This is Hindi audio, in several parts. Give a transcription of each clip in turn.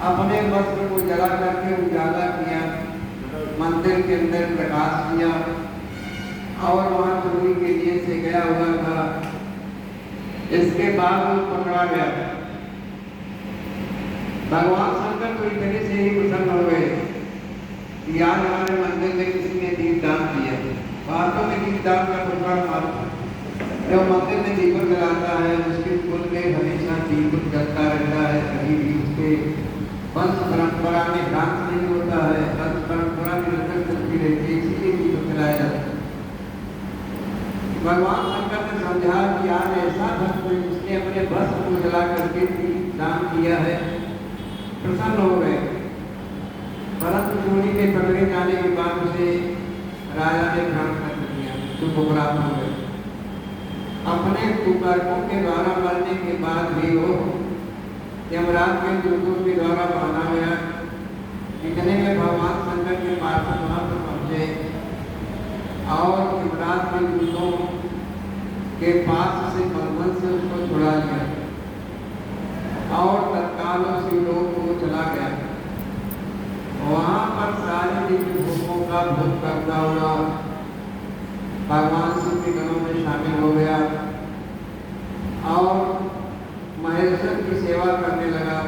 अपने वस्त्र को जला करके उजाला किया, मंदिर के अंदर प्रकाश किया और वहां चोरी के लिए से गया हुआ था। इसके बाद वो पकड़ा गया। भगवान शंकर तो इतने से ही प्रसन्न हो गए कि आज हमारे मंदिर में किसी ने दीपदान किया। वास्तव में दीपदान का प्रकार मालूम, जो मंदिर में दीपक जलाता है उसके कुल में हमेशा दीपक जलता रहता है, कभी भी उसके वंश परंपरा में भ्रांत नहीं होता है, वंश परंपरा निरंतर चलती रहती है, इसीलिए दीपक जलाया जाता है। भगवान शंकर ने समझा कि आज ऐसा भक्त जिसने अपने वस्त्र को जला करके दान किया है, प्रसन्न हो गए। परंतु चोरी में पकड़े जाने के बाद उसे राजा ने भ्रांत कर दिया, चुप उपराध हो गए। अपने कुकर्मों के द्वारा मरने के बाद भी वो यमराज के दूतों के द्वारा बांधा गया। इतने में भगवान शंकर के पार्षद वहां पर पहुंचे और यमराज के दूतों के पास से बंधन से उसको छुड़ा लिया और तत्काल उस लोक को चला गया। वहां पर सारे दिव्य भोगों का भोग करता हुआ भगवान शिव के गणों में शामिल हो गया और महेश्वर की सेवा करने लगा।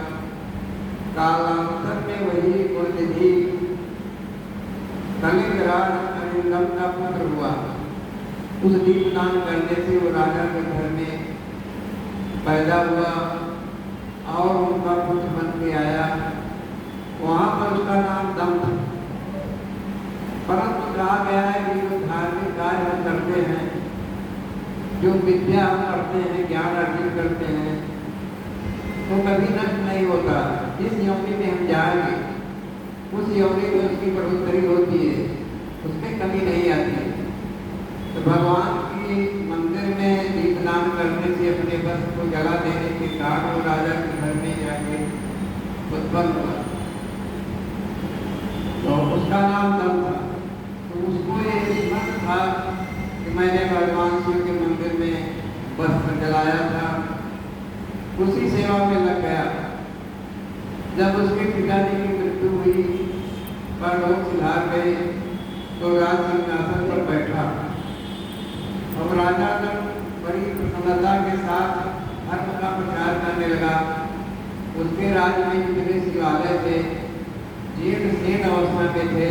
कालांतर में वही गुणनिधि कलिंगराज अरिंदम का पुत्र हुआ। उस दीपदान करने से वो राजा के घर में पैदा हुआ और उनका पुत्र बन के आया। वहां पर उसका नाम दम था। परंतु कहा गया है कि जो धार्मिक कार्य हम करते हैं, जो विद्या हम करते हैं, ज्ञान अर्जित करते हैं, तो कभी नष्ट नहीं होता। जिस योनि में हम जाएंगे उस योनि में उसकी बढ़ोतरी होती है, उसमें कमी नहीं आती। तो भगवान की मंदिर में दीपदान करने से अपने वस्त्र को जला देने के कारण वो राजा के घर में जाके उत्पन्न हुआ, तो उसका नाम दम था। तो उसको ये स्मरण था कि मैंने भगवान शिव के मंदिर में वस्त्र जलाया था, उसी सेवा में लग गया। जब उसके पिताजी की मृत्यु हुई, परलोक सिधार गए, तो राज सिंहासन पर बैठा और राजा जब बड़ी प्रसन्नता के साथ धर्म का प्रचार करने लगा। उसके राज्य में जितने शिवालय थे जीर्ण शीर्ण अवस्था में थे,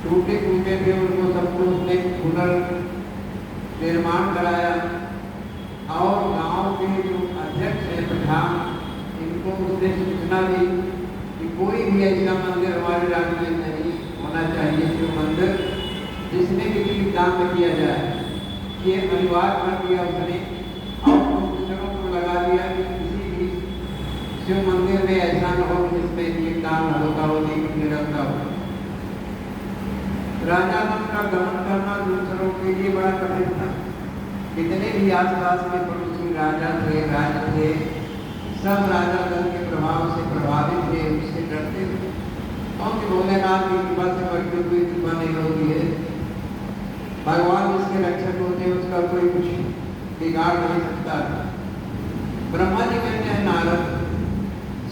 टूटे फूटे थे, उनको सबको उसने पुनर्निर्माण कराया और गांव के जो अध्यक्ष है प्रधान, इनको उसने सूचना दी कि कोई भी ऐसा मंदिर हमारे राज्य में नहीं होना चाहिए जो मंदिर जिसमें किसी दान में किया जाए। ये अनिवार्य कर दिया उसने और दूसरों को लगा दिया कि किसी भी शिव मंदिर में ऐसा न हो जिसमें दीपदान न होता हो, दीप निरंतर हो। राजा का दमन करना दूसरों के लिए बड़ा कठिन था। कितने भी आसपास में पड़ोसी राजा थे, राज थे, सब राजा दल के प्रभाव से प्रभावित थे, उससे डरते थे। क्योंकि भोलेनाथ की कृपा से बढ़ती हुई कृपा नहीं होती है। भगवान जिसके रक्षक होते हैं उसका कोई कुछ बिगाड़ नहीं सकता। ब्रह्मा जी कहते हैं नारद,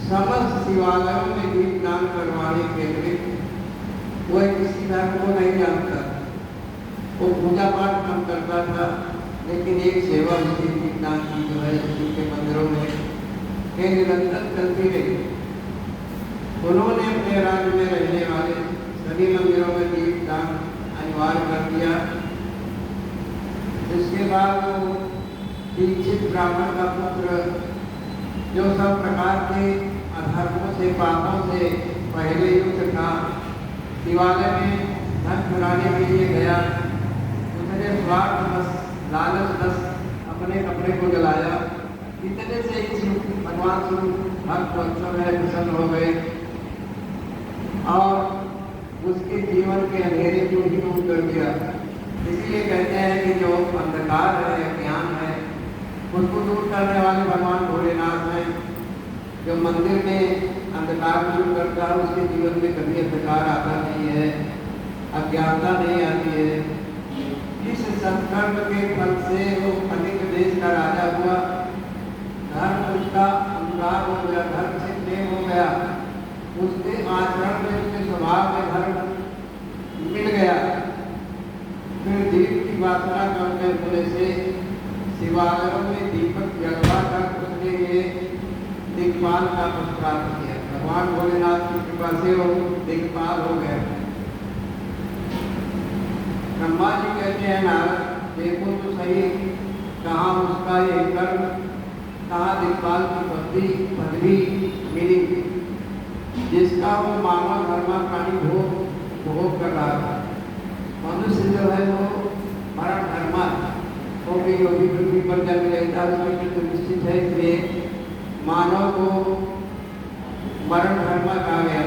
समस्त शिवालयों में दीपदान करवाने के लिए वह किसी धर्म को नहीं जानता। वो पूजा पाठ कम करता था, लेकिन एक सेवा उसकी दीपदान की जो है शिव के मंदिरों में निरंतर चलती रही। उन्होंने अपने राज्य में रहने वाले सभी मंदिरों में दीपदान अनिवार्य कर दिया। इसके बाद वो दीक्षित ब्राह्मण का पुत्र जो सब प्रकार के अधर्मों से पापों से पहले युक्त था, शिवालय में धन चुराने के लिए गया। उसने स्वार्थवश लालचवश अपने कपड़े को जलाया। इतने से ही भगवान शिव भक्त वत्सल में प्रसन्न हो गए और उसके जीवन के अंधेरे को ही दूर कर दिया। इसलिए कहते हैं कि जो अंधकार है, ज्ञान है, उसको दूर करने वाले भगवान भोलेनाथ हैं। जो मंदिर में अंधकार दूर करता है उसके जीवन में कभी अंधकार आता नहीं है, अज्ञानता नहीं आती है। इस सत्कर्म के फल से वो अनेक देश का राजा हुआ, धर्म उसका अनुराग हो गया, धर्म से प्रेम हो गया। गया, उसके आचरण में, उसके स्वभाव में धर्म मिल गया। फिर दीप की वासना करने होने से शिवालयों में दीपक जलवा कर उसने ये दिक्पाल का पद प्राप्त किया। भगवान भोलेनाथ की कृपा से वो दिक्पाल हो गया। ब्रह्मा जी कहते हैं नारद, देखो तो सही, कहाँ उसका ये कर्म, कहाँ दिक्पाल की पदवी मिली, जिसका वो मानव धर्मा प्राणी भोग कर रहा था। मनुष्य जो है वो मरण धर्मा हो गई, योगी पृथ्वी पर जन्म लेता है, उसमें तो निश्चित है, इसलिए मानव को मरण धर्मा कहा गया।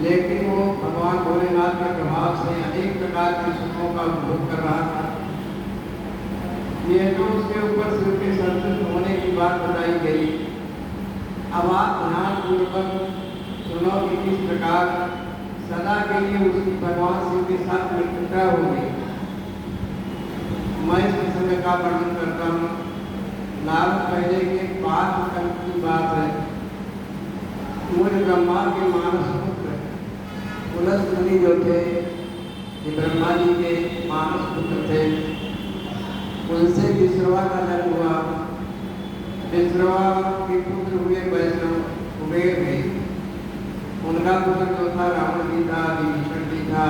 लेकिन वो भगवान भोलेनाथ के प्रभाव से अनेक प्रकार के सुखों का उपभोग कर रहा था। ये तो उसके ऊपर शिव के संतुष्ट होने की बात बताई गई। अब आप ध्यान पूर्वक सुनो कि किस प्रकार सदा के लिए उसकी भगवान शिव के साथ मित्रता हो गई। मैं इस समय का वर्णन करता हूँ। नारद पहले के 5 कल्प की बात है। मूल ब्रह्मा के मानस पुत्र पुलस्त मुनि जो थे, ये ब्रह्मा जी के मानस पुत्र थे, उनसे विश्रवा का जन्म हुआ। विश्रवा के पुत्र हुए वैष्णव कुबेर थे। उनका पुत्र जो था रावण भी था, विभीषण भी था,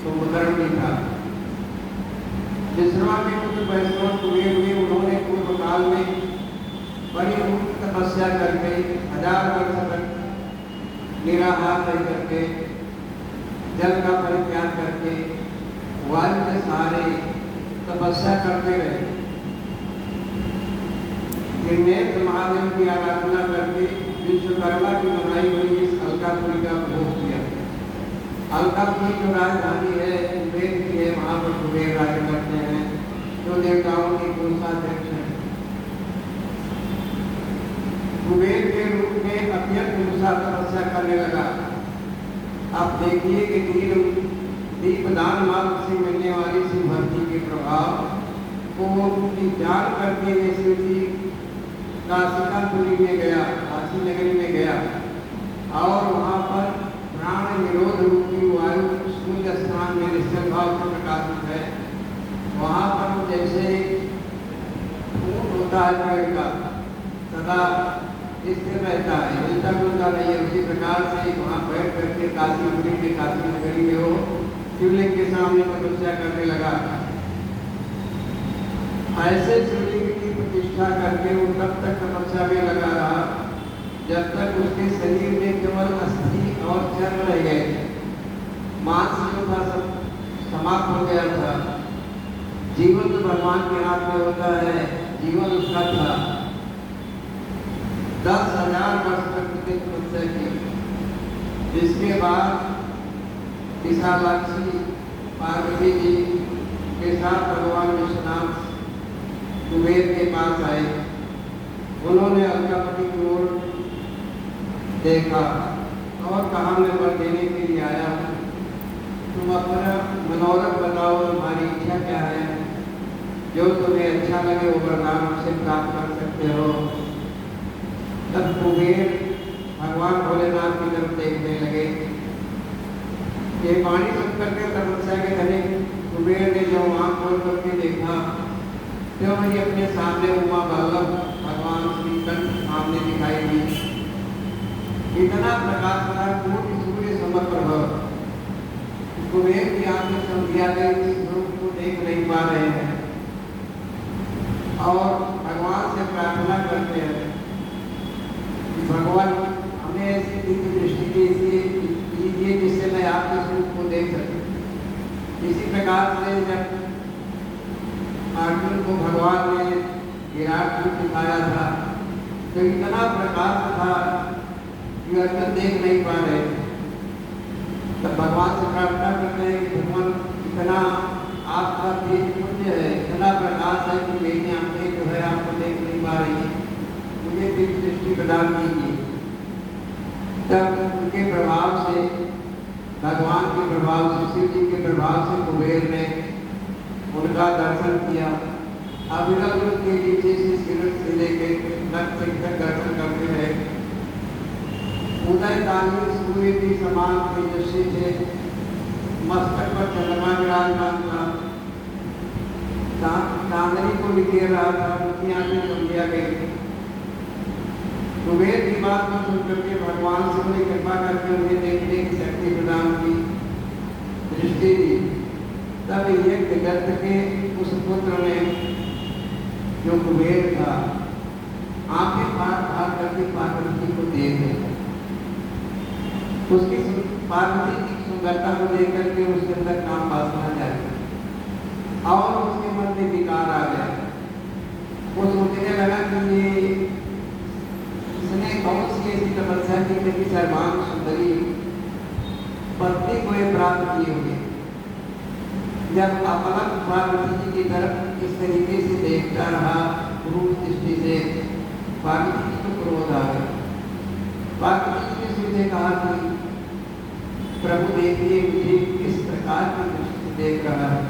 कुंभकर्ण भी था। विश्रवा के पुत्र वैष्णव कुबेर हुए। उन्होंने पूर्व काल में बड़ी ऊंची तपस्या करके 1000 वर्ष तक निराहार रह करके, जल का परित्याग करके, वायु के सहारे तपस्या करते रहे। निर्णय महादेव की आराधना करके विश्वकर्मा की बनाई हुई इस अलकापुरी का भोग किया। अलकापुरी जो राजधानी है कुबेर की है, वहाँ पर कुबेर राज्य करते हैं, जो देवताओं की कोषाध्यक्ष है। कुबेर के रूप में अत्यंत उत्साह तपस्या करने लगा। आप देखिए कि दीपदान मार्ग से मिलने वाली शिव भक्ति के प्रभाव को जान करके वे शिव जी काशिकापुरी में गया, काशी नगरी में गया, और वहाँ पर प्राण निरोध रूपी वायु सूर्य स्थान में निश्चल भाव से प्रकाशित है। वहाँ पर जैसे फूल होता है पेड़ का, सदा स्थिर रहता है, हिलता डुलता नहीं है, उसी प्रकार से वहाँ बैठ करके काशीपुरी के काशी नगरी में वो शिवलिंग के सामने तपस्या करने लगा। ऐसे शिवलिंग की प्रतिष्ठा करके वो तब तक तपस्या में लगा रहा जब तक उसके शरीर में केवल अस्थि और चर्म रह गए। मांस जो था सब समाप्त हो गया था। जीवन तो भगवान के हाथ में होता है, जीवन उसका था। 10,000 वर्ष तक उसने तपस्या की। जिसके बाद विशालाक्षी पार्वती जी के साथ भगवान विश्वनाथ कुबेर के पास आए। उन्होंने अलकापुरी की ओर देखा और कहा, मैं वर देने के लिए आया हूँ, तुम अपना मनोरथ बताओ, तुम्हारी इच्छा क्या है, जो तुम्हें अच्छा लगे वो वरदान हमसे प्राप्त कर सकते हो। तब कुबेर भगवान भोलेनाथ की तरफ देखने लगे। ये वाणी सुन करके तपस्या के धनी कुबेर ने जब आँख खोल करके देखा तो वही अपने सामने उमा वल्लभ भगवान श्री कंठ सामने दिखाई दी। इतना प्रकाश था, कोटि सूर्य समप्रभ। कुबेर की आंखें समझिया गई, इस रूप को देख नहीं पा रहे हैं और भगवान से प्रार्थना करते हैं कि भगवान हमें ऐसी दिव्य दृष्टि कीजिए जिससे मैं आपके स्वरूप को देख सकूं। इसी प्रकार से जब अर्जुन को भगवान ने विराट रूप दिखाया था तो इतना प्रकाश था कि अर्जुन देख नहीं पा रहे। तब भगवान से प्रार्थना करते हैं कि भगवान इतना आपका तेज पुण्य है, इतना प्रकाश है कि मेरी आंखें जो है आपको देख नहीं पा रही, मुझे दिव्य दृष्टि प्रदान कीजिए। तब उनके प्रभाव से, भगवान के प्रभाव से, शिव जी के प्रभाव से कुबेर ने उनका दर्शन किया। अविरल के नीचे से सिर से लेकर नख तक दर्शन करते रहे। उदय कालीन सूर्य के समान तेजस्वी थे। मस्तक पर चंद्रमा विराजमान था। चांदनी को बिखेर रहा था। उनकी आंखें समझा गई। कुबेर की बात को सुनकर के भगवान शिव ने कृपा करके उन्हें देखने की शक्ति प्रदान की, दृष्टि दी। तब यज्ञ गर्त के उस पुत्र ने, जो कुबेर था, आंखें फाड़ फाड़ करके पार्वती को देख लिया। उसकी पार्वती की सुंदरता को देखकर के उसके अंदर काम वासना जाएगी और उसके मन में विकार आ गया। वो सोचने लगा कि ये इसने कौन सी ऐसी तपस्या की कि सर्वांग सुंदरी पत्नी को ये प्राप्त किए हुए। जब अपना पार्वती जी की तरफ इस तरीके से देखता रहा रूप दृष्टि से, पार्वती जी को क्रोध आ गया। पार्वती जी ने सीधे कहा कि प्रभु देखिए मुझे किस प्रकार की दृष्टि से देख रहा है,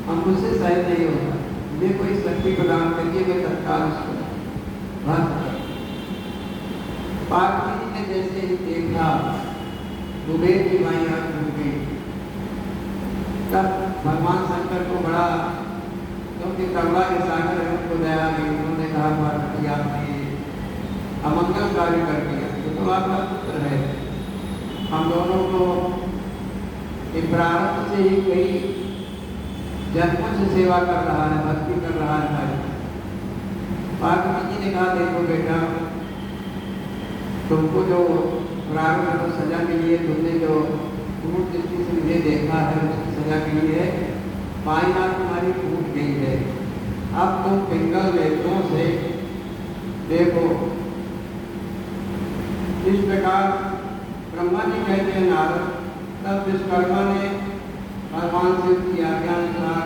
हम मुझसे सहन नहीं होता, मुझे कोई शक्ति प्रदान करिए, मैं तत्काल उसको भक्त कर। पार्वती जी ने जैसे ही देखा कुबेर की बाई आंख खुल गई। तब भगवान शंकर को बड़ा, क्योंकि करुणा के सागर है, उनको दया आ गई। उन्होंने कहा पार्वती आपने अमंगल कार्य कर दिया, तो आपका पुत्र है, हम दोनों को प्रारंभ से ही कई जन्मों से सेवा कर रहा है, भक्ति कर रहा है भाई। पार्वती जी ने कहा देखो बेटा, तुमको जो प्रारंभ को सजा मिली है, तुमने जो क्रूर दृष्टि से मुझे देखा है, उसकी सजा मिली है। बाईं आंख तुम्हारी टूट गई है। अब तुम पिंगल नेत्रों से देखो। इस प्रकार ब्रह्मा जी कहते हैं नारद, तब विश्वकर्मा ने भगवान शिव की आज्ञा अनुसार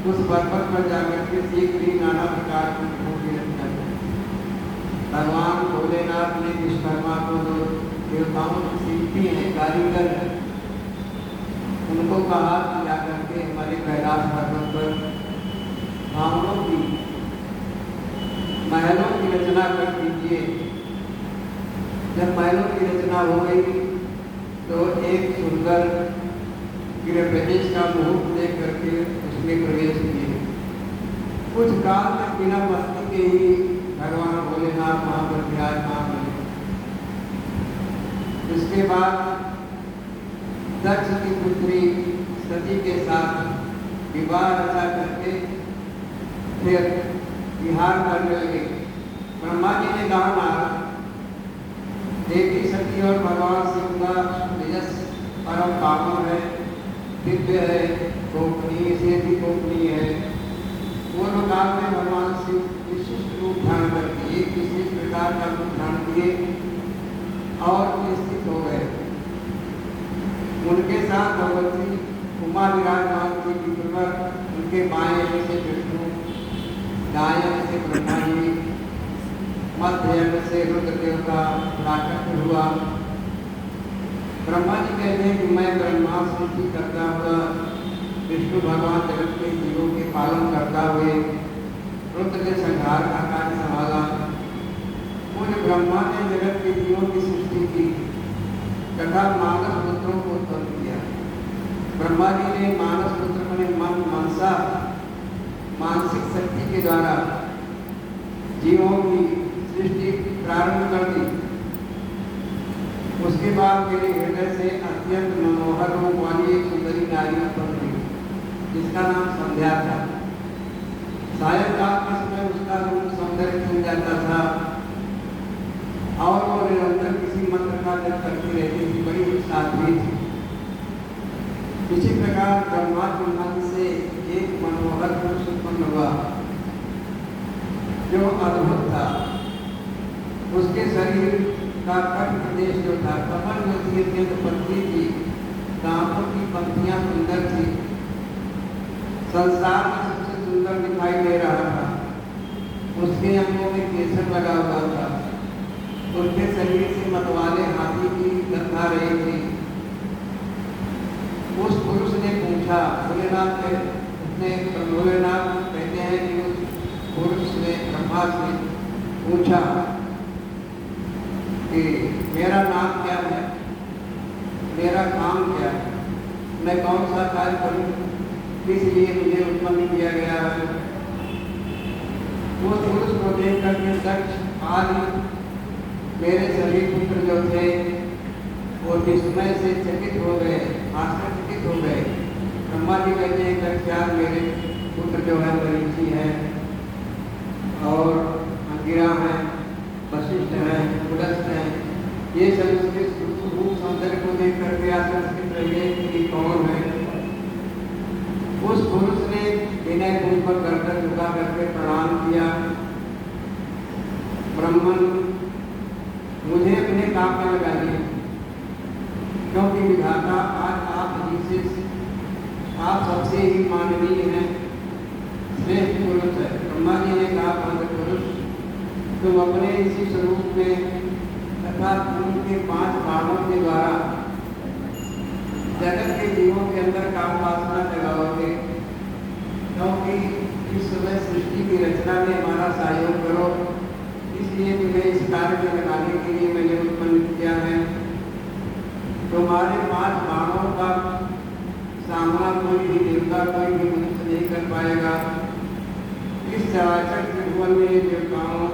उस पर्वत पर जाकर के शीघ्र ही नाना प्रकार की मूर्ति रचना की। भगवान भोलेनाथ ने विश्वकर्मा को, जो देवताओं की शिल्पी हैं, कारीगर हैं, उनको कहा कि जाकर के हमारे कैलाश पर्वत पर भावनों की महलों की रचना कर दीजिए। जब महलों की रचना हो गई तो एक सुंदर गृह प्रदेश का मुहूर्त देख करके उसमें प्रवेश किए। कुछ काल तक बिना मस्ती के ही भगवान भोलेनाथ वहाँ पर विराजमान हुए। उसके बाद दक्ष की पुत्री सती के साथ विवाह रचा करके फिर विहार करने लगे। ब्रह्मा जी ने कहा नारद, देवी सती और भगवान शिव का तेजस परम पावन है, दिव्य है, गोपनीय से भी गोपनीय है। पूर्व काल में भगवान शिव विशिष्ट रूप धारण करके एक विशेष प्रकार का रूप धारण किए और स्थित हो गए। उनके साथ भगवती उमा विराजमान थी पीठ पर। उनके बाएं से विष्णु, दाएं से ब्रह्मा जी, मध्य से रुद्र देवता प्राकट हुआ। ब्रह्मा जी कहते हैं कि मैं ब्रह्मा सृष्टि करता हुआ, विष्णु भगवान जगत के जीवों के पालन करता हुए रुद्र के संहार का कार्य संभाला। उन ब्रह्मा ने जगत के जीवों की सृष्टि की तथा मानस पुत्रों को उत्पन्न किया। ब्रह्मा जी ने मानस पुत्र को मन मनसा मानसिक शक्ति के द्वारा जीवों की सृष्टि प्रारंभ कर दी। उसके बाद मेरे हृदय से अत्यंत मनोहर रूप वाली एक सुंदरी नारी उत्पन्न हुई, जिसका नाम संध्या था। सायंकाल के समय उसका रूप सौंदर्य खिल जाता था और वो निरंतर किसी मंत्र का जप करती रहती थी, बड़ी ही साध्वी थी। इसी प्रकार ब्रह्मा के मन से एक मनोहर पुरुष उत्पन्न हुआ जो अद्भुत था। उसके शरीर का कंठ प्रदेश जो था, कमर जो थी अत्यंत पतली थी, दांतों की पंक्तियां सुंदर थी, संसार में सबसे सुंदर दिखाई दे रहा था। उसके अंगों में केसर लगा हुआ था। उसके शरीर से मतवाले हाथी की गंध आ रही थी। उस पुरुष ने पूछा, भोलेनाथ कहते हैं कि उस पुरुष ने ब्रह्मा से पूछा कि मेरा नाम क्या है, मेरा काम क्या है, मैं कौन सा कार्य करूं, किस लिए मुझे उत्पन्न किया गया है। वो पुरुष को देख करके दक्ष आदि मेरे सभी पुत्र जो थे वो विस्मय से चकित हो गए, आश्चर्यचकित हो गए। ब्रह्मा जी कहते हैं दक्ष मेरे पुत्र जो है मरीचि है और अंगिरा है, वशिष्ठ है, पुलस्त है, ये सब उसके रूप सौंदर्य को देख करके आश्चर्यचकित रहे कि कौन है। उस पुरुष ने विनय पूर्वक गर्दन झुका करके प्रणाम किया। ब्राह्मण मुझे अपने काम में लगाइए, क्योंकि विधाता आज आप ही से, आप सबसे ही माननीय हैं, श्रेष्ठ पुरुष है। ब्रह्मा जी ने कहा पांच पुरुष तुम अपने इसी स्वरूप में तथा उनके 5 बाणों के द्वारा जगत के जीवों के अंदर काम वासना जगाओगे, क्योंकि इस समय सृष्टि की रचना में हमारा सहयोग करो, इसलिए तुम्हें इस कार्य में लगाने के लिए मैंने उत्पन्न किया है। तुम्हारे 5 बाणों का सामना कोई भी देवता, कोई भी मनुष्य नहीं कर पाएगा। इस चराचर त्रिभुवन में देवताओं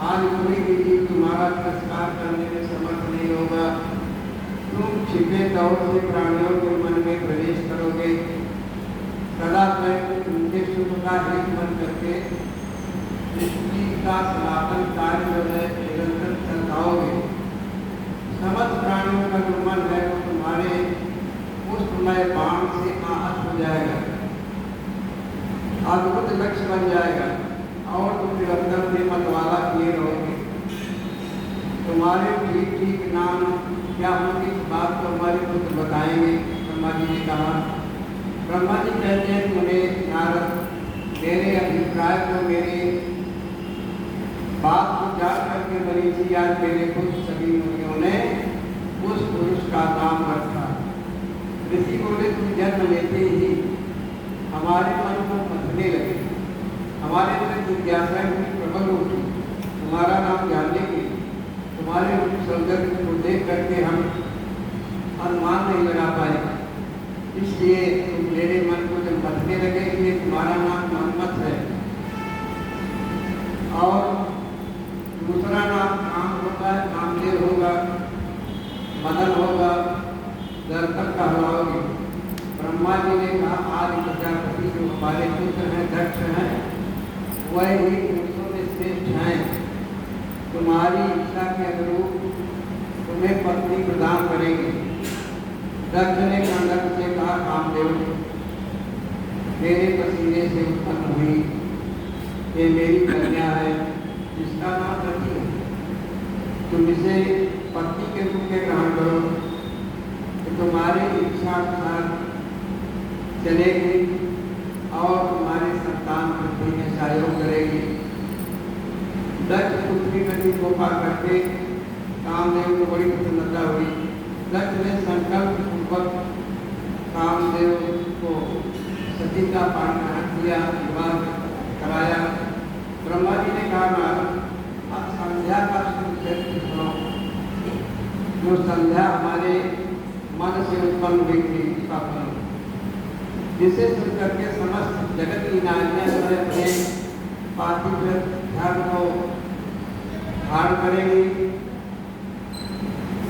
आज कोई भी जीव तुम्हारा तिरस्कार करने में समर्थ नहीं होगा। तुम छिपे तौर से प्राणियों के मन में प्रवेश करोगे, सदा स्वयं उनके सुख का हित मन करके सृष्टि का सनातन कार्य जो है निरंतर चलाओगे। समस्त प्राणियों का जो मन है वो तुम्हारे पुष्पमय बाण से आहत हो जाएगा, अद्भुत लक्ष्य बन जाएगा और तुम निरंतर से मतवाला किए रहोगे। तुम्हारे ठीक ठीक नाम क्या होगी इस बात को हमारे पुत्र बताएंगे। ब्रह्मा जी ने कहा। ब्रह्मा जी कहते हैं मुझे नारद मेरे अभिप्राय को, मेरे बात को जान करके मरीचि आज मेरे कुछ सभी मुनियों ने उस पुरुष का नाम रखा। ऋषि बोले तुम जन्म लेते ही हमारे मन को मथने लगे, हमारे अंदर जिज्ञासा प्रबल उठी, तुम्हारा नाम जानने की, तुम्हारे रूप सौंदर्य को देख करके हम अनुमान नहीं लगा पाए, इसलिए तुम मेरे मन को जब मथने लगे कि तुम्हारा नाम मनमथ है। और दूसरा नाम काम होता है, कामदेव होगा, मदन होगा, दर्पण कहलाओगे। ब्रह्मा जी ने कहा आदि प्रजापति जो हमारे पुत्र हैं, दक्ष हैं, वह ही पुरुषों में श्रेष्ठ हैं। तुम्हारी इच्छा के अनुरूप तुम्हें पत्नी प्रदान करेंगे। दक्ष ने कंदक से कहा कामदेव मेरे पसीने से उत्पन्न हुई ये मेरी कन्या है, जिसका नाम रखी है, तुम इसे पत्नी के रूप में ग्रहण करो तो तुम्हारी इच्छा अनुसार चलेगी और तुम्हारे संतान पृथ्वी में सहयोग करेगी। दक्ष पुत्री नदी को पार करके कामदेव को बड़ी प्रसन्नता हुई। दक्ष ने संकल्प पूर्वक कामदेव को सती का पाठ ग्रहण किया, विवाह कराया। ब्रह्मा जी ने कहा अब संध्या का चरित्र सुनो, जो संध्या हमारे मन से उत्पन्न हुई थी उसका फल, जिसे सुन करके समस्त जगत की नारियां अपने पार्थिव धर्म को धारण करेंगी।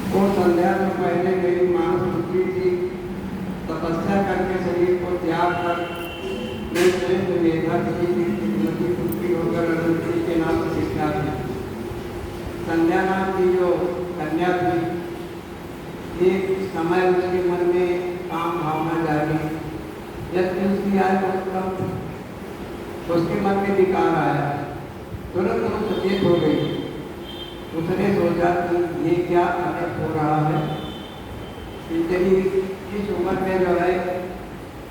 वो संध्या से पहले मेरी मानस बुद्धि थी, तपस्या करके शरीर को त्याग कर मैं श्रेष्ठ मेधा की पुत्री होकर अनंती के नाम से शिक्षा थी। संध्या नाम की जो कन्या थी, एक समय उसके मन में काम भावना जागी, जब उसकी आयु बहुत कम थी, उसके मन में विकार आया, तुरंत वो सचेत हो गई। उसने सोचा कि ये क्या अनर्थ हो रहा है, इतनी इस उम्र में जो है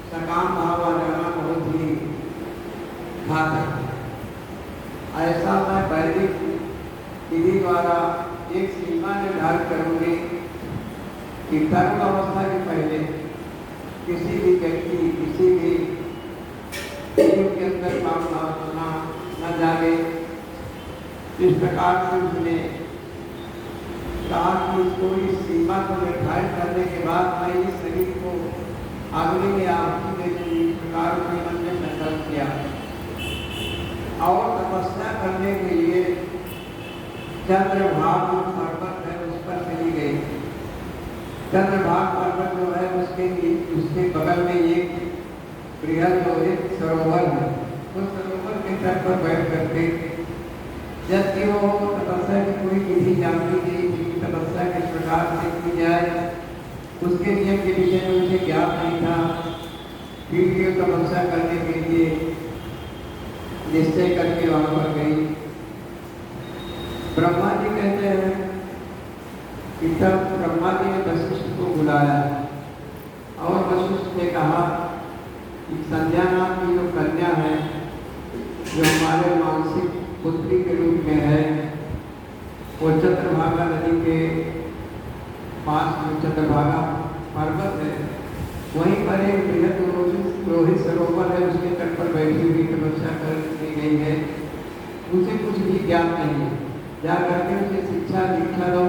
सकाम भाव आ जाना बहुत ही घातक है। ऐसा मैं वैदिक विधि द्वारा एक सीमा निर्धारित करूँगी कि गर्भ अवस्था के पहले किसी भी व्यक्ति, किसी भी जीव के अंदर काम भावना न जागे। इस प्रकार से उसने कहा कि इसको इस सीमा को निर्धारित करने के बाद मैं इस शरीर को अग्नि में आहुति दे दूंगी। इस प्रकार उसने मन में संकल्प किया और तपस्या करने के लिए चंद्रभाग पर्वत है उस पर चली गई। चंद्रभाग पर्वत जो है उसके बगल में एक बृहद लोहित सरोवर है। उस सरोवर के तट पर बैठ करके जबकि वो तपस्या की कोई विधि जानती नहीं थी, तपस्या किस प्रकार से की जाए उसके नियम के विषय में उसे ज्ञात नहीं था। फिर ये तपस्या करने के लिए निश्चय करके वहां पर गई। ब्रह्मा जी कहते हैं कि तब ब्रह्मा जी ने वशिष्ठ को बुलाया और वशिष्ठ ने कहा कि संध्या नाम की जो कन्या है जो हमारे मानसिक पुत्री के रूप में है वो चंद्रभागा नदी के पास में चंद्रभागा पर्वत है, वहीं पर एक बृहद लोहित सरोवर है, उसके तट पर बैठी हुई तपस्या करने गई है। उसे कुछ भी ज्ञान नहीं है, जा करके उसे शिक्षा दीक्षा दो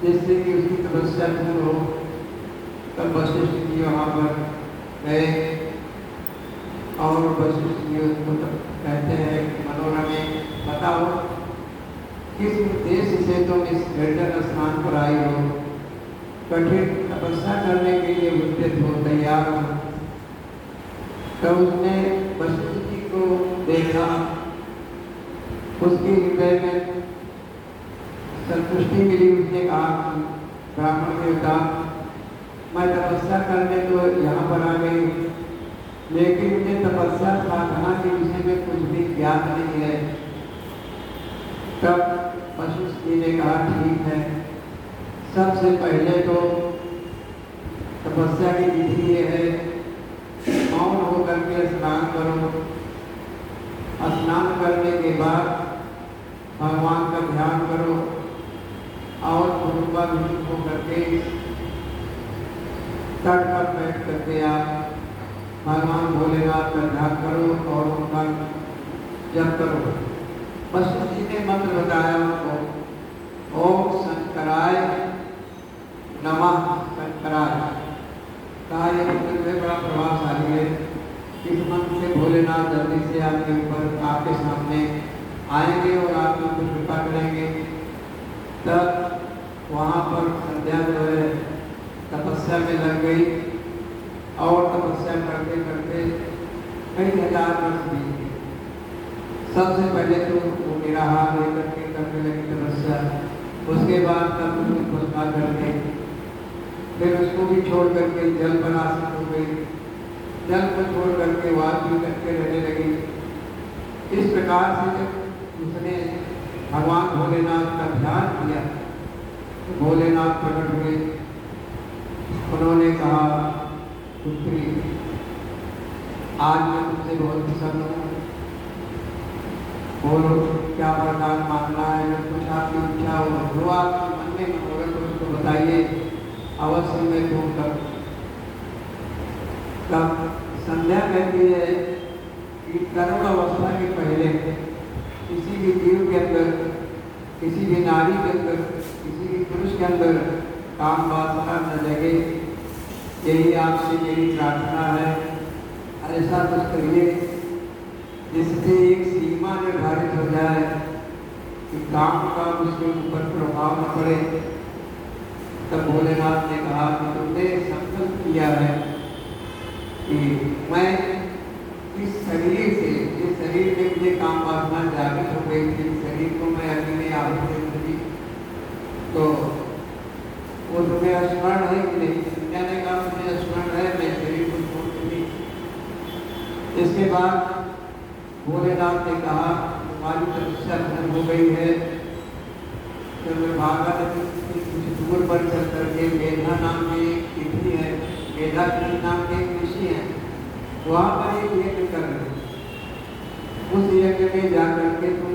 जिससे कि उसकी तपस्या पूर्ण हो। तब वशिष्ठ जी वहाँ पर गए और वशिष्ठ जी उसको कहते हैं कि मनोरमे बताओ किस उद्देश्य से तुम इस निर्जन स्नान पर आई हो, कठिन तपस्या करने के लिए उद्यत हो, तैयार हो। तब उसने वशिष्ठ जी को देखा, उसके हृदय में संतुष्टि मिली। उसने कहा कि ब्राह्मण देवता मैं तपस्या करने तो यहाँ पर आ गई, लेकिन मुझे तपस्या साधना के विषय में कुछ भी ज्ञात नहीं है। तब वशिष्ठ जी ने कहा ठीक है, सबसे पहले तो तपस्या की विधि ये है मौन होकर के स्नान करो। स्नान करने के बाद भगवान का ध्यान करो और पूर्वाभिमुख होकर के तट पर बैठ करके आप भगवान भोलेनाथ का ध्यान करो और उनका जप करो। वशिष्ठ जी ने मंत्र बताया उनको, ओम शंकराय नमः। शंकराय कहा यह मंत्र बड़ा प्रभावशाली है। इस मंत्र से भोलेनाथ जल्दी से आपके ऊपर आपके सामने आएंगे और आपके ऊपर कृपा करेंगे। तब वहाँ पर संध्या जो है तपस्या में लग गई और तपस्या करते करते कई हजार वर्ष बीत गए। सबसे पहले तो वो निराहार लेकर के करने लगी तपस्या, उसके बाद तब घोषणा करके फिर उसको भी छोड़ करके जल पर आश्रित हो गई, जल को छोड़ करके वार भी करके रहने लगी। इस प्रकार से जब उसने भगवान भोलेनाथ का ध्यान किया तो भोलेनाथ प्रकट हुए। उन्होंने कहा पुत्री आज मैं तुमसे बहुत प्रसन्न हूँ, बोलो क्या वरदान मांगना है, जो कुछ आपकी इच्छा हो, जो आपके मन में मनोरथ हो उसको बताइए, अवश्य मैं पूर्ण करूँ। तब संध्या कहती है कि तरुण अवस्था के पहले किसी भी जीव के अंदर, किसी भी नारी के अंदर, किसी भी पुरुष के अंदर काम वासना न लगे, यही आपसे मेरी प्रार्थना है। ऐसा कुछ करिए जिससे एक सीमा निर्धारित हो जाए कि काम का उसके ऊपर प्रभाव न पड़े। तब भोलेनाथ ने कहा कि तुमने संकल्प किया है कि मैं इस शरीर से, जिस शरीर में मुझे काम वासना जागृत हो गई थी, शरीर को मैं अग्नि में आहुति दे दूंगी, तो वो तुम्हें स्मरण है कि नहीं? संध्या ने कहा मुझे स्मरण है, मैं शरीर को छोड़ दूंगी। इसके बाद भोलेनाथ ने कहा तुम्हारी तपस्या खत्म हो गई है। चंद्रभागा नदी कुछ दूर पर चल करके मेधा नाम की एक तिथि है, मेधा तिथि नाम के एक ऋषि है, वहाँ पर एक यज्ञ कर रहे। उस यज्ञ में जाकर के तुम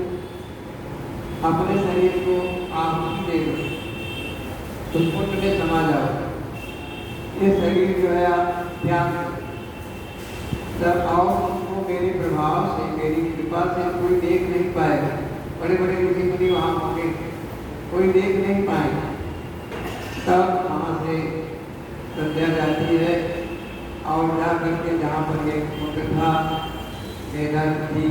अपने शरीर को आहुति दे दो, उस पुण्य में समा जाओ। ये शरीर जो है आप त्याग दो। तब और उनको मेरे प्रभाव से, मेरी कृपा से कोई देख नहीं पाएगा। बड़े बड़े ऋषि मुनि वहाँ होंगे, कोई देख नहीं पाएगा। तब वहाँ से संध्या जाती है और जा करके जहाँ पर एक कुंड था, मेधातिथि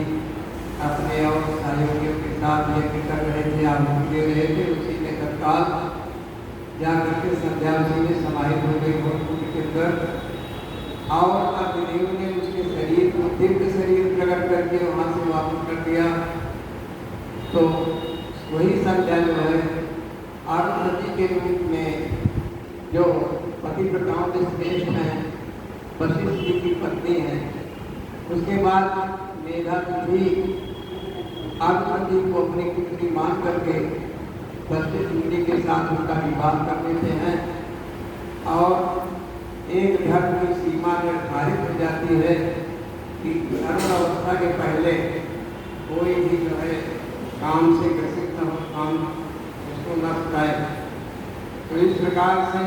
अपने और सहयोगियों के साथ यज्ञ कर रहे थे, आहुति दे रहे थे, उसी के तत्काल जा करके संध्या उसी में समाहित हो गई वो कुंड के अंदर। और अग्निदेव ने उसके शरीर को दिव्य शरीर प्रकट करके वहाँ से वापस कर दिया। तो वही संध्या जो है आरुंधति के रूप में, जो पतिव्रताओं में श्रेष्ठ हैं, वशिष्ठ जी की पत्नी है, उसके बाद मेधातिथि आरुंधति को अपनी पुत्री मान करके वशिष्ठ मुनि के साथ उनका विवाह कर देते हैं और एक धर्म की सीमा निर्धारित हो जाती है कि धर्म अवस्था के पहले कोई भी जो है काम से ग्रसित न हो, काम उसको न सताए। तो इस प्रकार से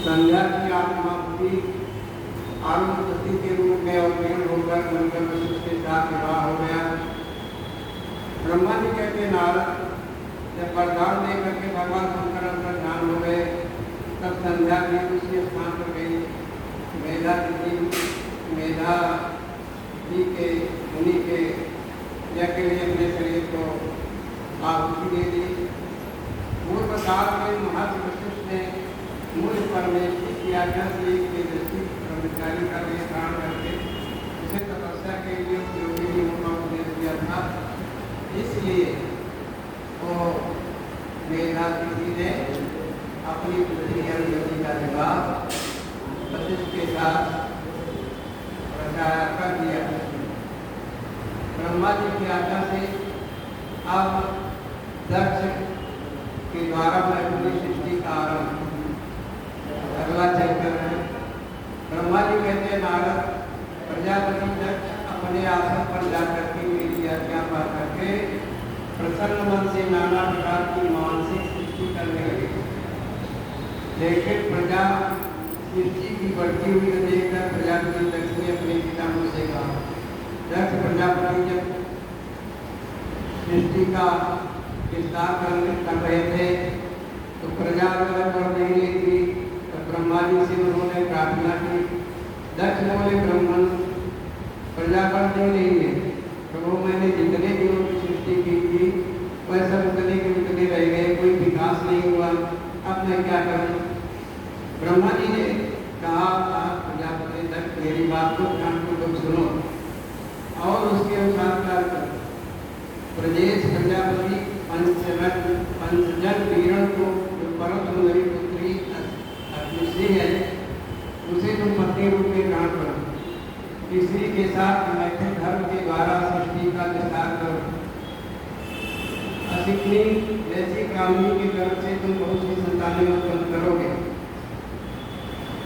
संध्या की आत्माहुति आरुंधति के रूप में अवतीर्ण होकर उनका वशिष्ठ के साथ विवाह हो गया। ब्रह्मा जी कहते नारद जब वरदान दे करके भगवान शंकर अंदर ध्यान हो गए, तब संध्या भी उसी स्थान पर गई। मेधातिथि मेधा जी के मुनि के यज्ञ में अपने शरीर को आहुति दे दी। पूर्व काल में महर्षि वशिष्ठ ने मूल परमेश्वर की आज्ञा से एक दृष्टि ब्रह्मचारी का लिए धारण करके उसे तपस्या के लिए उपयोगी नियमों का उपदेश दिया था। इसलिए वो मेधातिथि ने अपनी पुत्री अरुंधति का विवाह वशिष्ठ के साथ कर दिया। ब्रह्मा जी की आज्ञा से अब दक्ष के द्वारा मैथिली सृष्टि का आरंभ। अगला चैत्र है। ब्रह्मा जी कहते हैं नारद प्रजापति दक्ष अपने आसन पर जाकर के मेरी आज्ञा पा करके प्रसन्न मन से नाना प्रकार की मानसिक सृष्टि करने लगे। लेकिन प्रजा सृष्टि की बढ़ती हुई देखकर प्रजापति दक्ष ने अपने पिता से कहा, दक्ष प्रजापति जब सृष्टि का विस्तार कर रहे थे तो प्रजा अगर बढ़ नहीं रही थी, तो ब्रह्मा जी से उन्होंने प्रार्थना की। दक्ष बोले ब्राह्मण प्रजा बढ़ नहीं रही है, प्रभु मैंने जितने दिनों की सृष्टि की थी वह सब उतने के उतने रह गए, कोई विकास नहीं हुआ, अब मैं क्या करूं। ब्रह्मा जी ने कहा प्रजापति दक्ष मेरी बात को ध्यानपूर्वक सुनो और उसके अनुसार कार्य करो। ब्रजेश प्रजापति पंचजन वीरण को जो परम सुंदरी पुत्री अग्निश्री है उसे तुम पत्नी रूप में ग्रहण करो। इसी के साथ मैथिल धर्म के द्वारा सृष्टि का विस्तार करो। असिकनी जैसी ब्राह्मणी के गर्भ से तुम बहुत सी संतानें उत्पन्न करोगे।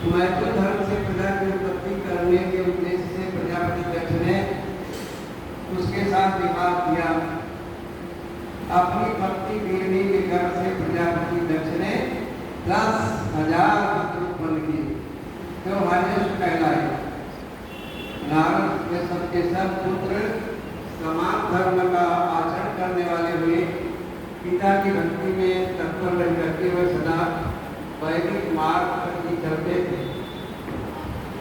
मैथिल धर्म से प्रजा की उत्पत्ति करने के उद्देश्य से प्रजापति दक्ष ने उसके साथ विवाह किया। अपनी पत्नी वीरणी के गर्भ से प्रजापति दक्ष ने 10,000 पुत्र उत्पन्न किए, जो हार्यश्व कहलाए। नारद के सबके सब पुत्र समान धर्म का आचरण करने वाले हुए, पिता की भक्ति में तत्पर रह करके हुए सदा वैदिक मार्ग पर ही चलते थे,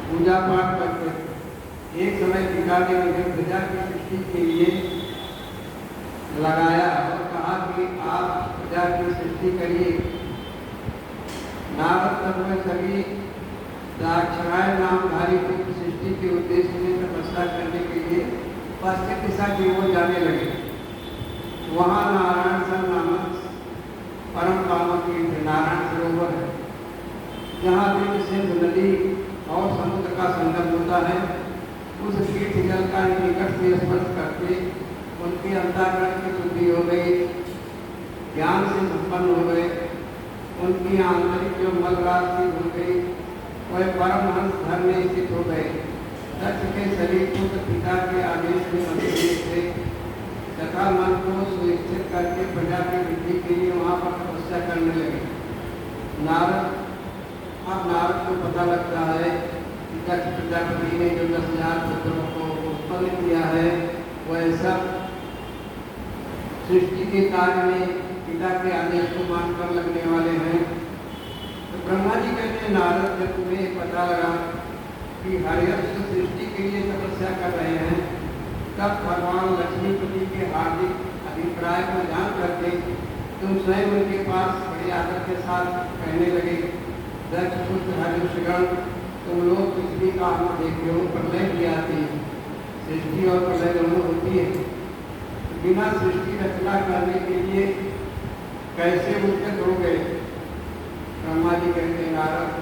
पूजा पाठ करते थे। एक समय पिता ने मुझे प्रजा की सृष्टि के लिए लगाया और कहा कि आप प्रजा की सृष्टि करिए। नारद तब में सभी दाक्षराय नामधारी पुत्र सृष्टि के उद्देश्य में तपस्या करने के लिए पश्चिम दिशा की ओर जाने लगे। वहाँ नारायण सन नामक परम पावन तीर्थ नारायण सरोवर है, जहाँ दिव्य सिंधु नदी और समुद्र का संगम होता है। उस तीर्थ जल का निकट से स्पर्श करके उनके अंतःकरण की शुद्धि हो गई, ज्ञान से संपन्न हो गए, उनकी आंतरिक जो मल राशि हो गई वह परमहंस धर्म में स्थित हो गए। दक्ष के शरीर पुत्र पिता के आदेश में बंधे थे तथा मन को सुनिश्चित करके प्रजा की वृद्धि के लिए वहाँ पर तपस्या करने लगे। नारद को पता लगता है कि दक्ष प्रजापति ने जो 10,000 पुत्रों को उत्पन्न किया है वह सब सृष्टि के कार्य में पिता पिता के आदेश को मानकर लगने वाले हैं। तो ब्रह्मा जी कहते हैं नारद, जब तुम्हें पता लगा कि हरिहर सृष्टि के लिए तपस्या कर रहे हैं, तब भगवान लक्ष्मीपति के हार्दिक अभिप्राय को जान करके तुम स्वयं उनके पास बड़े आदर के साथ कहने लगे, दक्ष पुत्र हरिषगण, तुम लोग पृथ्वी का हम देखते हो, प्रलय की आती है, सृष्टि और प्रलय दोनों होती है। बिना सृष्टि रचना करने के लिए कैसे उद्यत हो गए? ब्रह्मा जी कहते हैं नारद,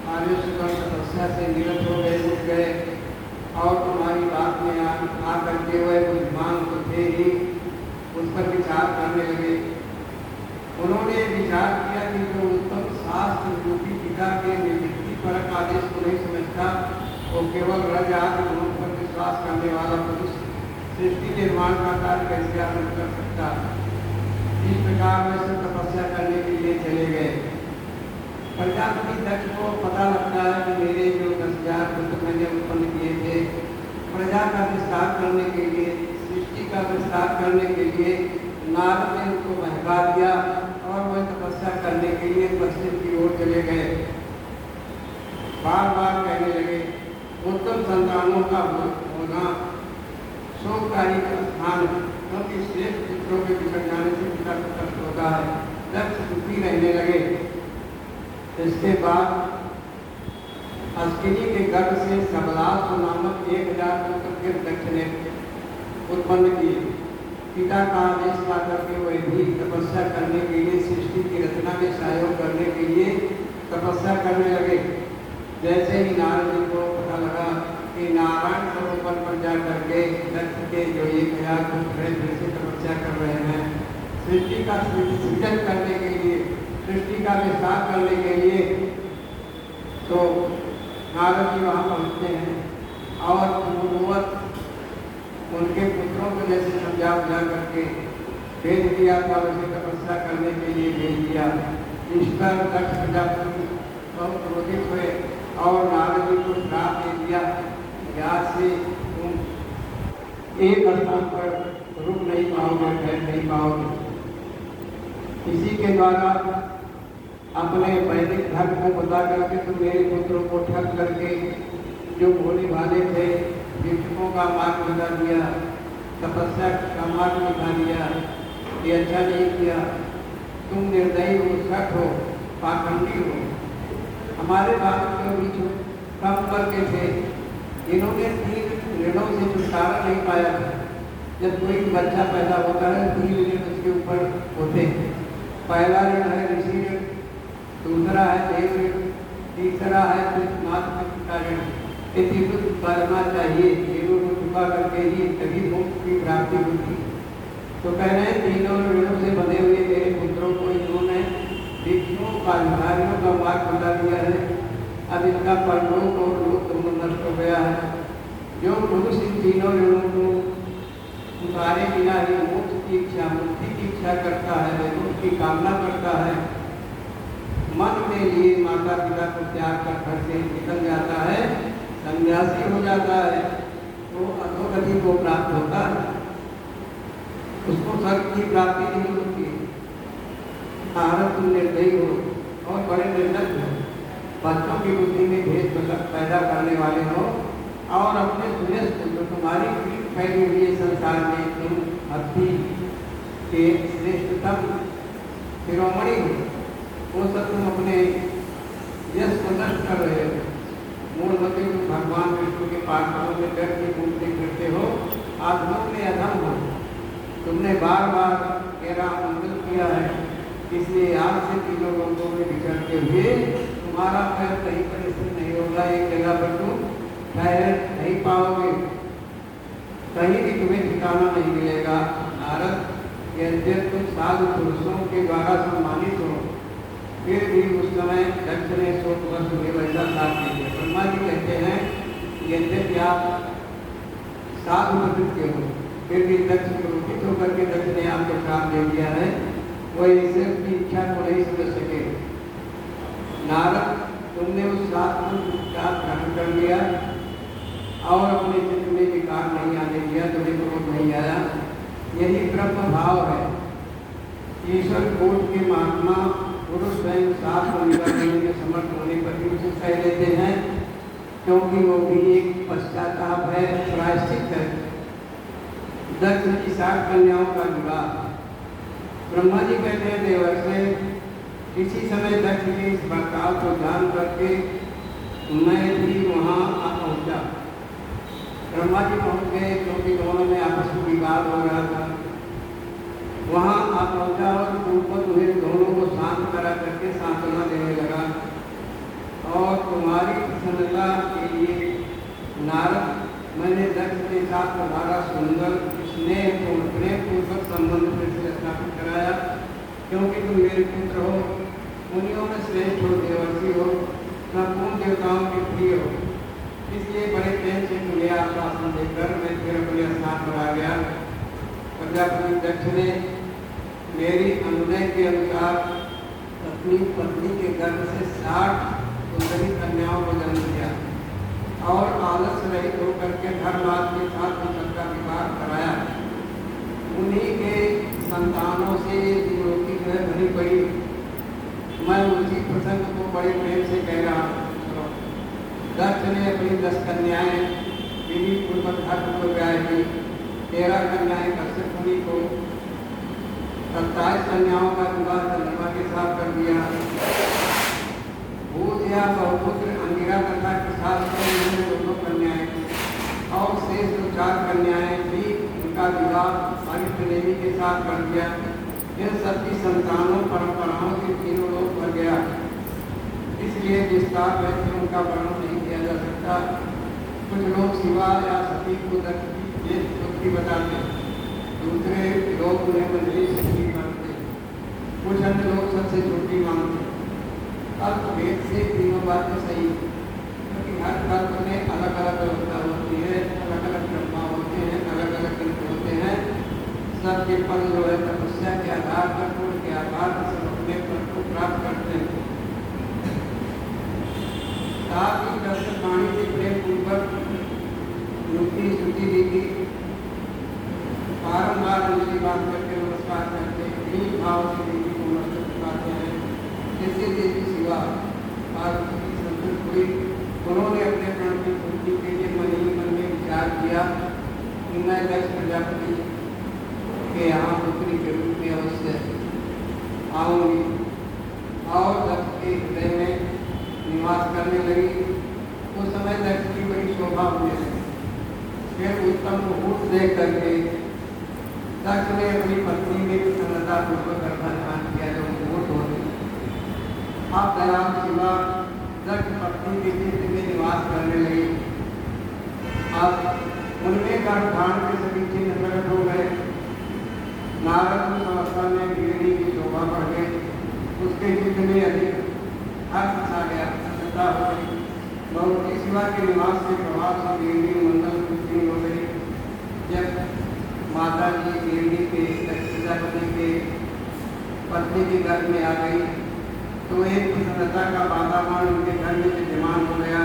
हरिषगण तपस्या से निरत हो गए, उठ गए और तुम्हारी बात में आ करके हुए बुद्धिमान तो थे ही, उस पर विचार करने लगे। उन्होंने विचार किया कि जो उत्तम शास्त्र रूपी पिता के निवृत्ति परक आदेश को नहीं समझता, वो केवल रज आदि गुणों पर विश्वास करने वाला पुरुष सृष्टि निर्माण का कार्य कैसे आरंभ कर सकता। इस प्रकार वे सब तपस्या करने के लिए चले गए। प्रजापति दक्ष को पता लगता है कि मेरे जो 10,000 पुत्र मैंने उत्पन्न किए थे, प्रजा का विस्तार करने के लिए, सृष्टि का विस्तार करने के लिए नारद ने उनको बहका दिया और वह तपस्या करने के लिए पश्चिम की ओर चले गए। बार बार कहने लगे, उत्तम संतानों का होना शोककारी स्थान, क्योंकि श्रेष्ठ पुत्रों के बिछड़ जाने से पिता को कष्ट होता है। दक्ष दुखी रहने लगे। इसके बाद अस्किनी के गर्भ से सबलासु नामक 1,000 पुत्र फिर दक्ष ने उत्पन्न किए। पिता का आदेश ला करके वह भी तपस्या करने के लिए, सृष्टि की रचना में सहयोग करने के लिए तपस्या करने लगे। जैसे ही नारद जी को पता लगा कि नारायण सरोवर पर जा करके दक्ष के जो 1,000 पुत्र हैं फिर से तपस्या कर रहे हैं, सृष्टि का सृजन करने के लिए, सृष्टि का विस्तार करने के लिए, तो नारद जी वहाँ पहुँचते हैं और पूर्ववत उनके पुत्रों को जैसे समझा बुझा करके भेज दिया था, वैसे तपस्या करने के लिए भेज दिया। इस पर दक्ष प्रजापति बहुत क्रोधित हुए और नारद जी को श्राप दे दिया, आज से तुम एक स्थान पर रुक नहीं पाओगे, ठहर नहीं पाओगे। इसी के द्वारा अपने वैदिक धर्म को बता करके तुम मेरे पुत्रों को ठग करके जो भोले भाले थे, भिक्षुकों का मार्ग बता दिया, तपस्या का मार्ग बता दिया, ये अच्छा नहीं किया। तुम निर्दयी हो, सठ हो, पाखंडी हो। हमारे बाप के बीच कम करके थे, इन्होंने 3 ऋणों से छुटकारा नहीं पाया था। जब कोई बच्चा पैदा होता है 3 ऋण उसके ऊपर होते हैं। पहला ऋण है ऋषि ऋण, दूसरा है देव ऋण, तीसरा है माता पिता ऋण। ये तीनों करना चाहिए, तीनों को चुका करके ही तभी मोक्ष की प्राप्ति होती। तो कह रहे हैं तीनों ऋणों से बने हुए मेरे पुत्रों को इन्होंने भिक्षुओं का अधिकारियों का मार्ग बता दिया है। अब इनका परलोक और लोक दोनों नष्ट हो गया है। जो पुरुष इन तीनों ऋणों को उतारे बिना ही मोक्ष की इच्छा, मुक्ति की इच्छा करता है, वैकुंठ की कामना करता है, मन में लिए माता पिता को त्याग कर घर से निकल जाता है, सन्यासी हो जाता है, तो अधोगति को प्राप्त होता है, उसको स्वर्ग की प्राप्ति नहीं होती। भारत तुम निर्दयी हो और बड़े निर्लज हो, बच्चों की बुद्धि में भेद पैदा करने वाले हो और अपने सुनिश्चित जो तुम्हारी पीठ फैली हुई है संसार में, तुम भक्ति के श्रेष्ठतम शिरोमणि हो, वो सब तुम अपने यश को नष्ट कर रहे हो। मूलमती तुम भगवान विष्णु के पार्षदों में डर की पूर्ति करते हो, आत्मा में अधम हो। तुमने बार बार मेरा मंगल किया है, इसलिए आज से तीनों लोगों में विचरते हुए तुम्हारा पैर कहीं पर स्थिर नहीं होगा, एक जगह पर तुम ठहर नहीं पाओगे, कहीं भी तुम्हें ठिकाना नहीं मिलेगा। नारद, यद्यपि तुम साधु पुरुषों के द्वारा सम्मानित हो, फिर भी उस समय दक्ष ने शोकवश हुए वैसा साथ नहीं दिया। ब्रह्मा जी कहते हैं यद्यपि आप साधु प्रवृत्ति हो, फिर भी दक्ष क्रोधित होकर के दक्ष ने आपको श्राप दे दिया है, वह ईश्वर की इच्छा को नहीं समझ सके। नारद, तुमने उस सात को चुपचाप ग्रहण कर लिया और अपने चित्त में विकार नहीं आने दिया, तुम्हें क्रोध नहीं आया। यही ब्रह्म भाव है, ईश्वर कोट के महात्मा पुरुष स्वयं साथ को निकाल देने में समर्थ होने पर भी उसे कह लेते हैं, क्योंकि वो भी एक पश्चाताप है, प्रायश्चित है। दक्ष की 60 कन्याओं का विवाह। ब्रह्मा जी कहते हैं देवर्षि, किसी समय दक्ष के इस बर्ताव को जान करके मैं भी वहाँ आ पहुँचा। ब्रह्मा जी पहुँच गए क्योंकि दोनों में आपस में विवाद हो रहा था। वहाँ आ पहुँचा और ऊपर उन्हें दोनों को शांत करा करके सांत्वना देने लगा। और तुम्हारी प्रसन्नता के लिए नारद, मैंने दक्ष के साथ तुम्हारा सुंदर स्नेहपूर्ण प्रेमपूर्वक संबंध फिर से स्थापित कराया, क्योंकि तुम मेरे पुत्र हो, मुनियों में श्रेष्ठ हो, देवर्षि हो, संपूर्ण देवताओं के प्रिय हो। इसलिए बड़े प्रेम से तुम्हें आश्वासन देकर मैं फिर अपने स्थान पर आ गया। प्रजापति दक्ष ने मेरी अनुनय के अनुसार अपनी पत्नी के गर्भ से 60 सुंदरी कन्याओं को जन्म दिया और आलस्य रहित होकर के धर्मार्थ के साथ उनका विवाह कराया। उन्हीं के संतानों से जीवों की भरी पड़ी। मैं उसी प्रसंग को बड़े प्रेम से कह रहा हूँ। दक्ष ने अपनी 10 कन्याएं विधि पूर्वक धर्म को ब्याह की, 13 कन्याएं कश्यप मुनि को, 27 कन्याओं का विवाह चंद्रमा के साथ कर दिया। भूत या बहुपुत्र अंगिरा तथा के साथ 2 कन्याएं और शेष 4 कन्याएं भी उनका विवाह आदित्य देवी के साथ कर दिया। इन सबकी संतानों परंपराओं के तीनों लोग पर गया, इसलिए विस्तार में उनका वर्णन नहीं किया जा सकता। कुछ लोग शिवा या सती को दक्ष की पुत्री बताते, दूसरे लोग उन्हें मंजरी शक्ति मानते, कुछ अन्य लोग सबसे छोटी मानते। अल्प भेद से तीनों बातें सही, क्योंकि हर कल्प में अलग अलग व्यवस्था होती है, अलग अलग ब्रह्मा होते हैं, अलग अलग ग्रंथ होते हैं। सबके फल जो है तपस्या के आधार पर, गुण के आधार पर सब अपने फल को प्राप्त करते हैं। साथ ही दर्शन वाणी से प्रेम पूर्वक युक्ति स्तुति दी थी, बारम्बार उनकी बात करके नमस्कार करते, तीन भाव से देवी को नमस्कार करते हैं। जैसे देवी शिवा पार्वती की संतुष्ट हुई, उन्होंने अपने प्राण की पूर्ति के लिए मन ही मन में विचार किया कि मैं दक्ष प्रजापति के यहाँ पुत्री के रूप में अवश्य आऊँगी, और दक्ष के हृदय में निवास करने लगी। उस समय दक्ष की बड़ी शोभा होने लगी। फिर उत्तम मुहूर्त देख करके दक्ष ने अपनी पत्नी में प्रसन्नता पूर्वक गर्भाधान किया। जो मुहूर्त होने अब दयाल शिवा दक्ष पत्नी के चित्त में निवास करने लगी। अब उनमें गर्भधान के सभी चिन्ह प्रकट हो गए। नारद उस अवस्था में गिरणी की शोभा बढ़ गई, उसके चित्त में अधिक हर्ष छा गया, प्रसन्नता हो गई। भगवती शिवा के निवास के प्रभाव से गिरणी मंगल पुत्री हो गई। जब माता जी गिरणी के प्रजापति के पत्नी के घर में आ गई तो एक प्रसन्नता का वातावरण उनके घर में विद्यमान हो गया।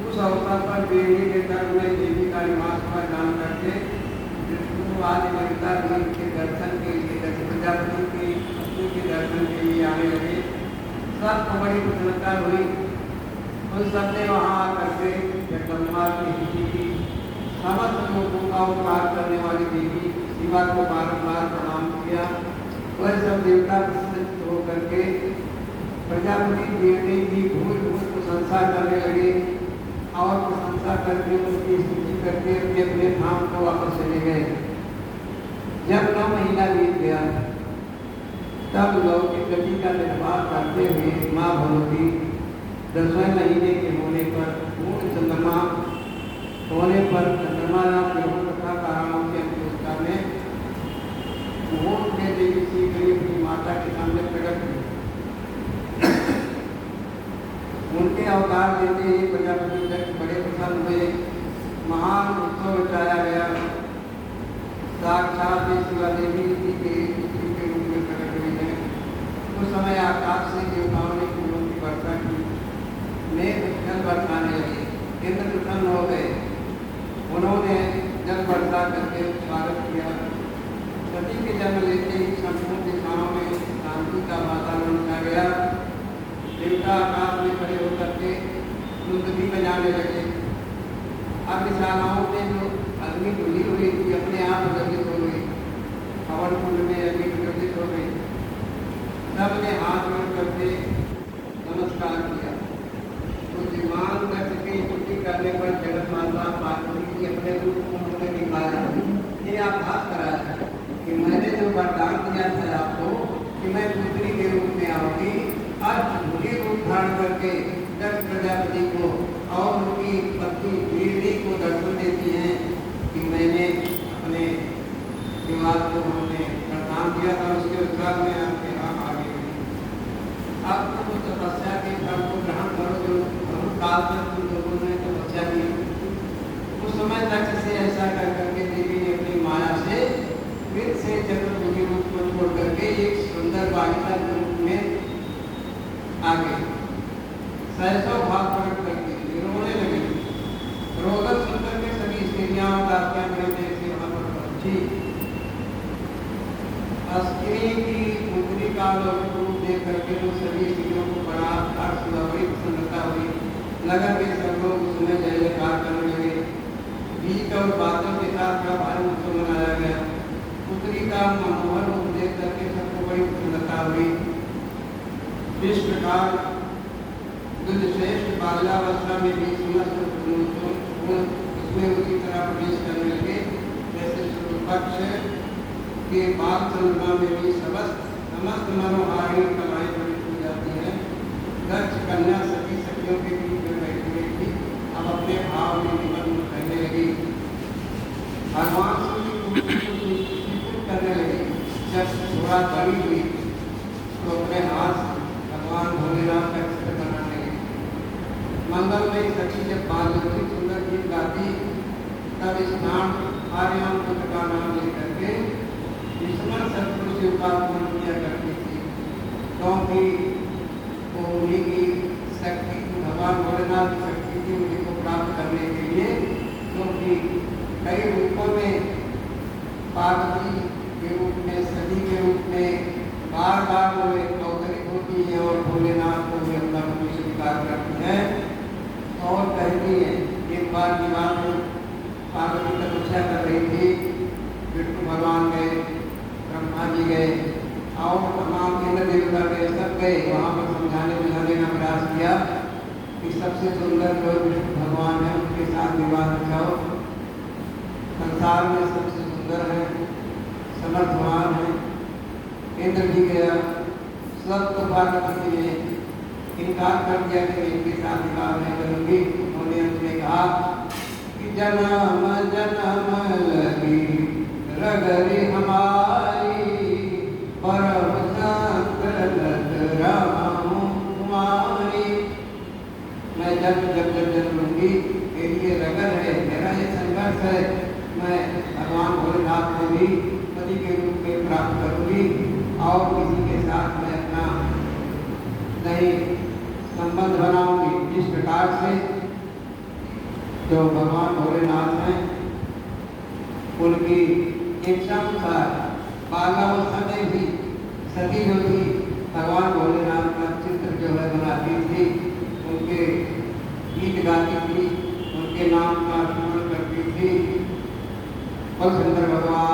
उस अवसर पर गिरणी के घर में देवी का निवास हुआ जान करके आज ललिता देवी के दर्शन के लिए, दक्ष प्रजापति की पत्नी के दर्शन के लिए आने लगे। सबको बड़ी प्रसन्नता हुई। उन सबने वहाँ आकर के जगदम्बा की समस्त लोगों का उपकार करने वाली देवी शिवा को बारंबार प्रणाम किया। वह सब देवता प्रसन्न होकर के प्रजापति देवते की भूल भूल प्रशंसा करने लगे और प्रशंसा करके उसकी स्तुति करके अपने अपने धाम को वापस चले गए। जब 9 महीना बीत गया तब लौकिक गति का निर्वाह करते हुए माँ भगवती 10वें महीने के होने पर पूर्ण चंद्रमा होने पर चंद्रमा तथा कारणों के अंत्येष्टा में मुहूर्त में देवी श्री गई अपनी माता के सामने प्रकट हुई। उनके अवतार देते ही प्रजापति दक्ष बड़े प्रसन्न हुए। महान उत्सव रचाया गया। साक्षात शिवा देवी के पुत्री के रूप में प्रकट हुई है। उस समय आकाश से देवताओं ने फूलों की वर्षा की, मेघ जल बरसाने लगे। इंद्र प्रसन्न हो गए, उन्होंने जल वर्षा करके स्वागत किया। सती के जन्म लेते ही संपूर्ण दिशाओं बंसुरी बजाने लगे। अब विशालाओं में जो अग्नि खुली हुई थी अपने आप प्रज्वलित हो गई, हवन कुंड में अग्नि प्रज्वलित हो गई। सबने हाथ जोड़ करके नमस्कार किया। तो विमान दक्ष की स्तुति करने पर जगत माता पार्वती जी अपने रूप को उन्होंने निकाला, ये आभास कराया कि मैंने जो वरदान दिया था आपको कि मैं पुत्री के रूप में आऊंगी, आज मुझे रूप धारण करके दक्ष प्रजापति को और उनकी पत्नी वीरणी को दर्शन देती हैं कि मैंने अपने विवाद को हमने प्रदान दिया था, उसके उत्तर में आपके यहाँ आ गई। अब तो तपस्या के फल को ग्रहण करो जो बहुत काल तक तुम लोगों ने तपस्या की। उस समय तक से ऐसा कर करके देवी ने अपनी माया से फिर से चतुर्भुजी रूप को छोड़ करके एक सुंदर बालिका के रूप में आ गई। सहसो भाव प्रकट करके रोने लगी। रोदन सुनकर के सभी स्त्रियां दासियां बड़े देर से वहां पर पहुंची। अस्त्री की पुत्री का लौकिक रूप देख करके वो सभी स्त्रियों को बड़ा हर्ष हुआ, बड़ी प्रसन्नता हुई। नगर के सब लोग उसमें जय जयकार करने लगे। गीत और बातों के साथ का भारी उत्सव मनाया गया। पुत्री का मनोहर रूप देख करके सबको बड़ी प्रसन्नता हुई। इस प्रकार श्रेष्ठ बाल्यावस्था में भी समस्त उसमें उसी तरह प्रवेश करने लगे जैसे पक्ष के बाल चंद्रमा में भी समस्त मनोहारी कलाएं प्रकट हो जाती हैं। दक्ष कन्या सभी सखियों के बीच में बैठी हुई थी, अब अपने भाव में निमग्न रहने लगी। भगवान करने लगी। जब थोड़ा बड़ी हुई तो अपने हाथ भगवान भोलेनाथ का चित्र बनाने लगी। मंगल में सखी जब पार्वती सुंदर गीत गाती तब स्नान आर्यन पुत्र का नाम लेकर के विस्मरण सत्पुरुष शिव का पूजन किया करती थी, क्योंकि उन्हीं की शक्ति भगवान भोलेनाथ की शक्ति थी उन्हीं को प्राप्त करने के लिए। क्योंकि कई रूपों में पार्वती के रूप में सती के रूप में बार बार वो अवतरित होती है और भोलेनाथ को भी अपना रूप स्वीकार करती है और कहती है। एक बार विवाह में पार्वती तपस्या कर रही थी, विष्णु भगवान गए, ब्रह्मा जी गए और तमाम इंद्र देवता गए, सब गए वहाँ पर समझाने बुझाने का प्रयास किया कि सबसे सुंदर जो विष्णु भगवान है उनके साथ विवाह रचाओ। संसार में सबसे सुंदर है, समर्थवान है। इंद्र भी गया, सब तो पार्वती ने इनकार कर दिया कि इनके साथ विवाह नहीं करूंगी। उन्होंने उसने कहा कि जन्म जन्म लगी रगरी हमारी परम संत राम कुमारी। मैं जन्म लूंगी, ये रगर है, मेरा ये संघर्ष है। मैं भगवान भोलेनाथ को भी पति के रूप में प्राप्त करूंगी और किसी के साथ मैं अपना नहीं संबंध बनाऊंगी। इस प्रकार से जो भगवान भोलेनाथ हैं उनकी इच्छा अनुसार बाल्यावस्था में भी सती जो थी भगवान भोलेनाथ का चित्र जो है बनाती थी, उनके गीत गाती थी, उनके नाम का स्मरण करती थी। और सुंदर भगवान